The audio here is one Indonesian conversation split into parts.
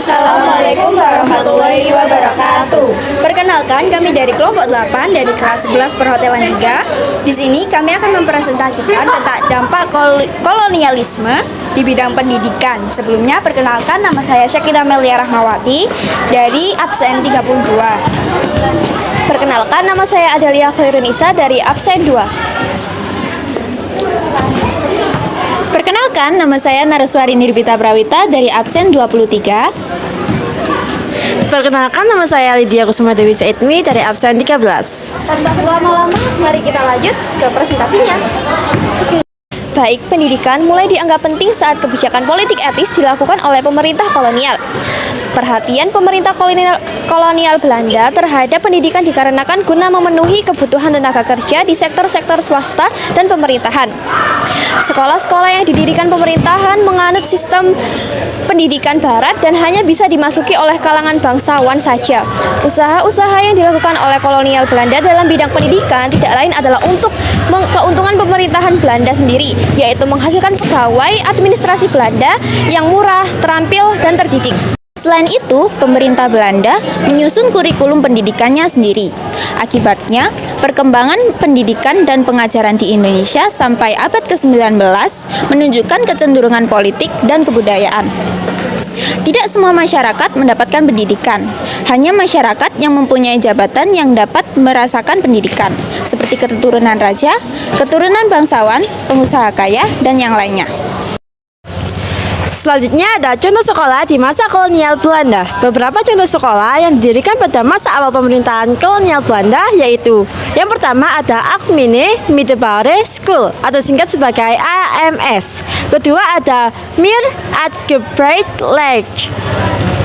Assalamualaikum warahmatullahi wabarakatuh. Perkenalkan, kami dari kelompok 8 dari kelas 11 Perhotelan 3. Di sini kami akan mempresentasikan tentang dampak kolonialisme di bidang pendidikan. Sebelumnya, perkenalkan, nama saya Syakira Melia Rahmawati dari absen 32. Perkenalkan, nama saya Adalia Khairunisa dari absen 2. Perkenalkan, nama saya Naraswari Nirbita Prawita dari absen 23. Perkenalkan, nama saya Lydia Kusuma Dewi Saidmi dari absen 13. Tanpa berlama-lama, mari kita lanjut ke presentasinya. Baik, pendidikan mulai dianggap penting saat kebijakan politik etis dilakukan oleh pemerintah kolonial. Perhatian pemerintah kolonial Belanda terhadap pendidikan dikarenakan guna memenuhi kebutuhan tenaga kerja di sektor-sektor swasta dan pemerintahan. Sekolah-sekolah yang didirikan pemerintahan menganut sistem pendidikan barat dan hanya bisa dimasuki oleh kalangan bangsawan saja. Usaha-usaha yang dilakukan oleh kolonial Belanda dalam bidang pendidikan tidak lain adalah untuk keuntungan pemerintahan Belanda sendiri, yaitu menghasilkan pegawai administrasi Belanda yang murah, terampil, dan terdidik. Selain itu, pemerintah Belanda menyusun kurikulum pendidikannya sendiri. Akibatnya, perkembangan pendidikan dan pengajaran di Indonesia sampai abad ke-19 menunjukkan kecenderungan politik dan kebudayaan. Tidak semua masyarakat mendapatkan pendidikan. Hanya masyarakat yang mempunyai jabatan yang dapat merasakan pendidikan, seperti keturunan raja, keturunan bangsawan, pengusaha kaya, dan yang lainnya. Selanjutnya ada contoh sekolah di masa kolonial Belanda. Beberapa contoh sekolah yang didirikan pada masa awal pemerintahan kolonial Belanda yaitu: yang pertama ada Algemene Middelbare School atau singkat sebagai AMS. Kedua ada Meer Uitgebreid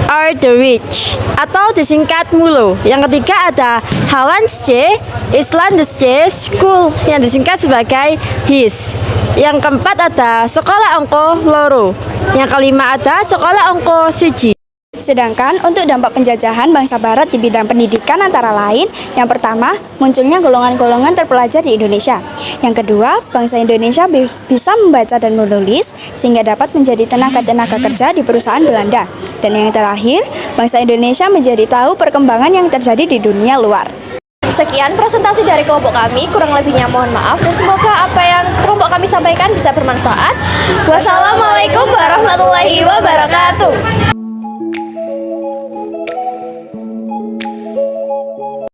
Onderwijs atau disingkat MULO. Yang ketiga ada Hollandsche Islandische School yang disingkat sebagai HIS. Yang keempat ada Sekolah Ongko Loro. Yang kelima ada Sekolah Ongko Siji. Sedangkan untuk dampak penjajahan bangsa barat di bidang pendidikan antara lain, yang pertama, munculnya golongan-golongan terpelajar di Indonesia. Yang kedua, bangsa Indonesia bisa membaca dan menulis sehingga dapat menjadi tenaga-tenaga kerja di perusahaan Belanda. Dan yang terakhir, bangsa Indonesia menjadi tahu perkembangan yang terjadi di dunia luar. Sekian presentasi dari kelompok kami, kurang lebihnya mohon maaf dan semoga apa yang kelompok kami sampaikan bisa bermanfaat. Wassalamualaikum warahmatullahi wabarakatuh.